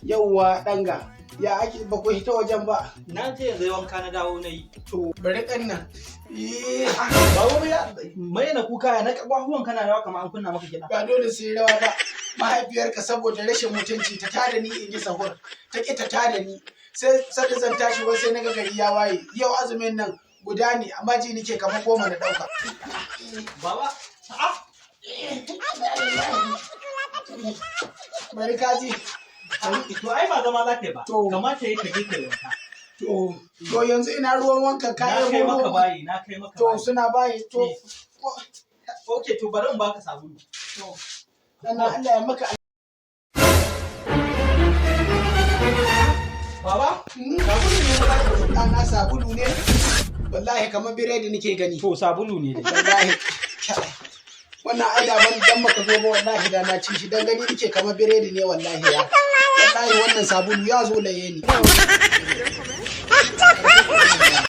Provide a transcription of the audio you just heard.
Yauwa ɗanga, ya ake ba ku hita wajen ba? Na je yanzu wanka na dawo na yi. To, bari ɗan nan. Ba wai mai na kuka ya na ƙwaƙwahuwan kana rawa kamar an kunna maka kiɗa. Ba dole sai rawa ba. Mahaifiyarka saboda rashin mutunci ta tada ni in ji sahur. Ta ƙi ta tada ni. Sai sadda zan tashi wai sai na ga gari ya waye. Yau azumin nan guda ne amma ji nake kamar 10 na ɗauka. Baba, Bari ka ji. to ai ba zama za ka yi ba. To. Kamata ya kaje ka yi wanka. To yanzu ina ruwan wanka kayan Na kai maka ruwan. bayi, na kai maka To bayi. suna bayi to. Okay, to bari in baka sabulu. To. Dan Allah ya maka. Baba, Sabulu ne na baka ɗana sabulu ne. Wallahi kamar biredi nake gani. to sabulu ne dai. Wallahi. Wannan ai da ban dan maka zo ba wallahi da na ci shi dan gani nake kamar biredi ne wallahi ya. Wallahi wannan sabulu ya zo laye ni.